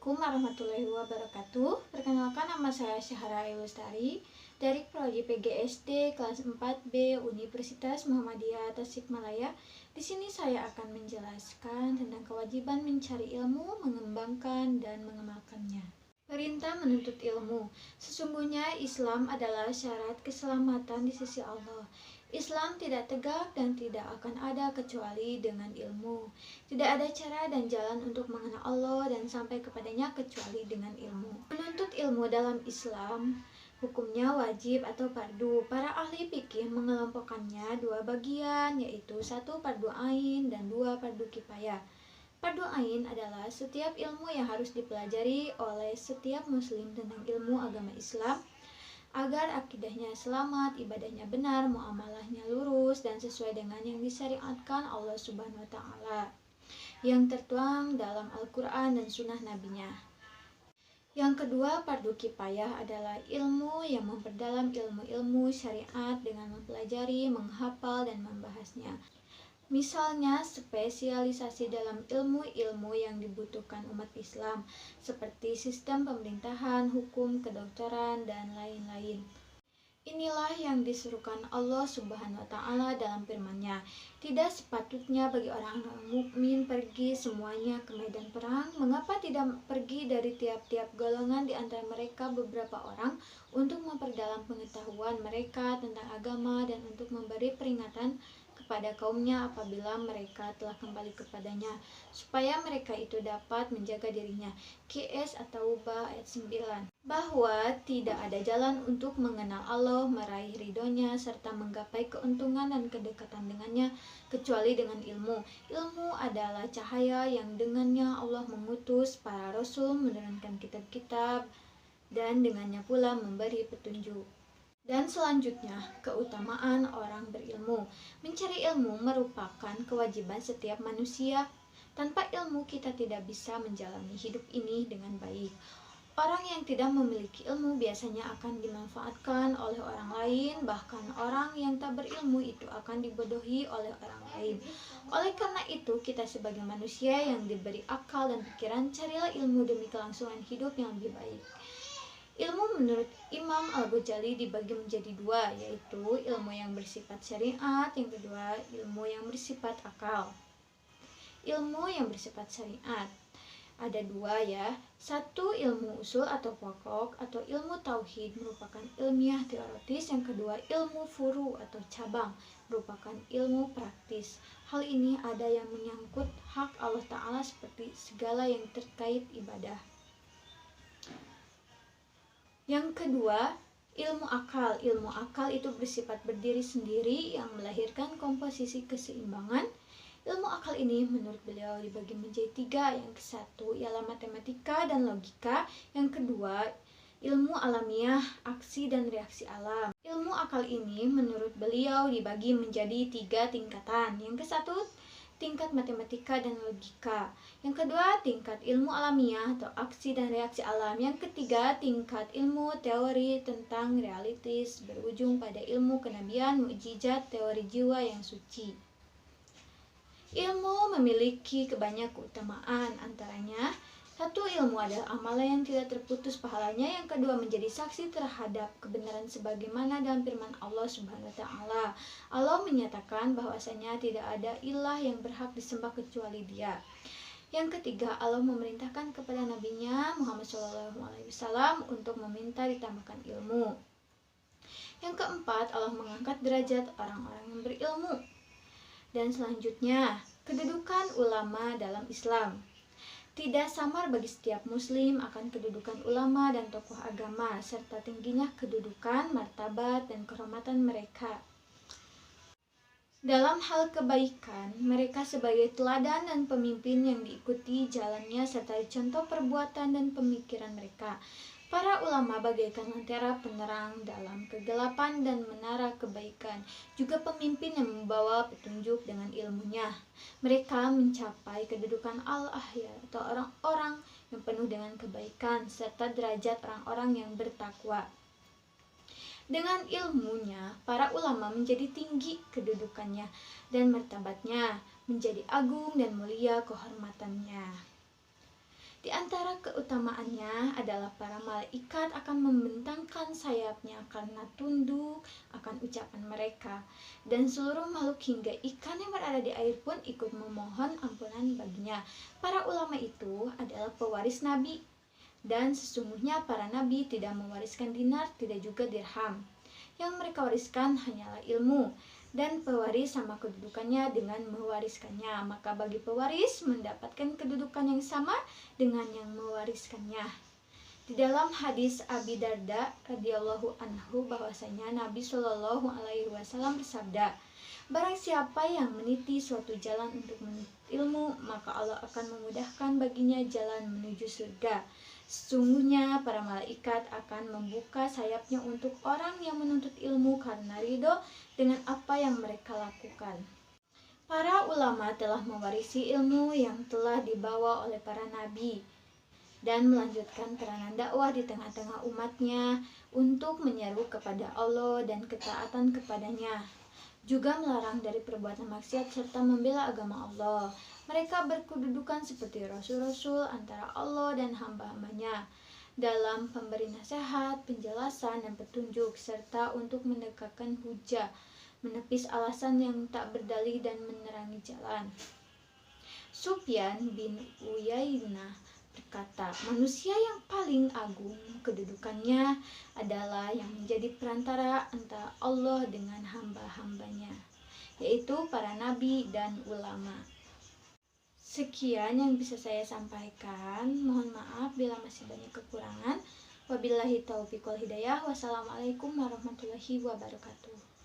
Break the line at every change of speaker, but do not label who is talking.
Assalamualaikum warahmatullahi wabarakatuh. Perkenalkan, nama saya Syahra Lestari dari Prodi PGSD kelas 4B Universitas Muhammadiyah Tasikmalaya. Di sini saya akan menjelaskan tentang kewajiban mencari ilmu, mengembangkan dan mengamalkannya. Perintah menuntut ilmu. Sesungguhnya Islam adalah syarat keselamatan di sisi Allah. Islam tidak tegak dan tidak akan ada kecuali dengan ilmu. Tidak ada cara dan jalan untuk mengenal Allah dan sampai kepadanya kecuali dengan ilmu. Menuntut ilmu dalam Islam hukumnya wajib atau fardu. Para ahli fikih mengelompokkannya dua bagian, yaitu satu fardu ain dan dua fardu kifayah. Fardu ain adalah setiap ilmu yang harus dipelajari oleh setiap muslim tentang ilmu agama Islam agar akidahnya selamat, ibadahnya benar, muamalahnya lurus dan sesuai dengan yang disyariatkan Allah Subhanahu wa taala yang tertuang dalam Al-Qur'an dan sunnah nabinya. Yang kedua, fardu kifayah adalah ilmu yang memperdalam ilmu-ilmu syariat dengan mempelajari, menghafal dan membahasnya. Misalnya spesialisasi dalam ilmu-ilmu yang dibutuhkan umat Islam seperti sistem pemerintahan, hukum, kedokteran, dan lain-lain. Inilah yang diserukan Allah Subhanahu wa taala dalam firman-Nya. Tidak sepatutnya bagi orang-orang mukmin pergi semuanya ke medan perang. Mengapa tidak pergi dari tiap-tiap golongan di antara mereka beberapa orang untuk memperdalam pengetahuan mereka tentang agama dan untuk memberi peringatan kepada kaumnya apabila mereka telah kembali kepadanya, supaya mereka itu dapat menjaga dirinya. QS atau Ubah ayat 9. Bahwa tidak ada jalan untuk mengenal Allah, meraih ridhonya, serta menggapai keuntungan dan kedekatan dengannya, kecuali dengan ilmu. Ilmu adalah cahaya yang dengannya Allah mengutus para rasul, menurunkan kitab-kitab, dan dengannya pula memberi petunjuk. Dan selanjutnya, keutamaan orang berilmu. Mencari ilmu merupakan kewajiban setiap manusia. Tanpa ilmu kita tidak bisa menjalani hidup ini dengan baik. Orang yang tidak memiliki ilmu biasanya akan dimanfaatkan oleh orang lain, bahkan orang yang tak berilmu itu akan dibodohi oleh orang lain. Oleh karena itu, kita sebagai manusia yang diberi akal dan pikiran, carilah ilmu demi kelangsungan hidup yang lebih baik. Ilmu menurut Imam Al-Ghazali dibagi menjadi dua, yaitu ilmu yang bersifat syariat, yang kedua ilmu yang bersifat akal. Ilmu yang bersifat syariat ada dua ya. Satu, ilmu usul atau pokok atau ilmu tauhid merupakan ilmiah teoritis. Yang kedua, ilmu furu atau cabang merupakan ilmu praktis. Hal ini ada yang menyangkut hak Allah Ta'ala seperti segala yang terkait ibadah. Yang kedua, ilmu akal. Ilmu akal itu bersifat berdiri sendiri yang melahirkan komposisi keseimbangan. Ilmu akal ini menurut beliau dibagi menjadi tiga. Yang satu ialah matematika dan logika. Yang kedua, ilmu alamiah, aksi dan reaksi alam. Ilmu akal ini menurut beliau dibagi menjadi tiga tingkatan. Yang ke satu, tingkat matematika dan logika. Yang kedua, tingkat ilmu alamiah atau aksi dan reaksi alam. Yang ketiga, tingkat ilmu teori tentang realitis berujung pada ilmu kenabian, mukjizat, teori jiwa yang suci. Ilmu memiliki banyak keutamaan, antaranya satu, ilmu adalah amalan yang tidak terputus pahalanya. Yang kedua, menjadi saksi terhadap kebenaran sebagaimana dalam firman Allah Subhanahu wa taala. Allah menyatakan bahwasanya tidak ada ilah yang berhak disembah kecuali Dia. Yang ketiga, Allah memerintahkan kepada nabinya Muhammad SAW untuk meminta ditambahkan ilmu. Yang keempat, Allah mengangkat derajat orang-orang yang berilmu. Dan selanjutnya, kedudukan ulama dalam Islam. Tidak samar bagi setiap muslim akan kedudukan ulama dan tokoh agama, serta tingginya kedudukan, martabat, dan kehormatan mereka. Dalam hal kebaikan, mereka sebagai teladan dan pemimpin yang diikuti jalannya serta contoh perbuatan dan pemikiran mereka. Para ulama bagaikan lentera penerang dalam kegelapan dan menara kebaikan, juga pemimpin yang membawa petunjuk dengan ilmunya. Mereka mencapai kedudukan al-ahya atau orang-orang yang penuh dengan kebaikan serta derajat orang-orang yang bertakwa. Dengan ilmunya, para ulama menjadi tinggi kedudukannya dan martabatnya, menjadi agung dan mulia kehormatannya. Di antara keutamaannya adalah para malaikat akan membentangkan sayapnya karena tunduk akan ucapan mereka, dan seluruh makhluk hingga ikan yang berada di air pun ikut memohon ampunan baginya. Para ulama itu adalah pewaris nabi, dan sesungguhnya para nabi tidak mewariskan dinar, tidak juga dirham. Yang mereka wariskan hanyalah ilmu, dan pewaris sama kedudukannya dengan mewariskannya. Maka bagi pewaris mendapatkan kedudukan yang sama dengan yang mewariskannya. Di dalam hadis Abi Darda radhiyallahu anhu bahwasanya Nabi Shallallahu alaihi wasallam bersabda, barang siapa yang meniti suatu jalan untuk menuntut ilmu, maka Allah akan memudahkan baginya jalan menuju surga. Sesungguhnya para malaikat akan membuka sayapnya untuk orang yang menuntut ilmu karena ridho dengan apa yang mereka lakukan. Para ulama telah mewarisi ilmu yang telah dibawa oleh para nabi dan melanjutkan peranan dakwah di tengah-tengah umatnya untuk menyeru kepada Allah dan ketaatan kepadanya, juga melarang dari perbuatan maksiat serta membela agama Allah. Mereka berkedudukan seperti rasul-rasul antara Allah dan hamba-hambanya dalam pemberi nasihat, penjelasan, dan petunjuk, serta untuk menegakkan hujah, menepis alasan yang tak berdalih dan menerangi jalan. Sufyan bin Uyainah berkata, manusia yang paling agung kedudukannya adalah yang menjadi perantara antara Allah dengan hamba-hambanya, yaitu para nabi dan ulama. Sekian yang bisa saya sampaikan. Mohon maaf bila masih banyak kekurangan. Wabillahi taufiq wal hidayah. Wassalamualaikum warahmatullahi wabarakatuh.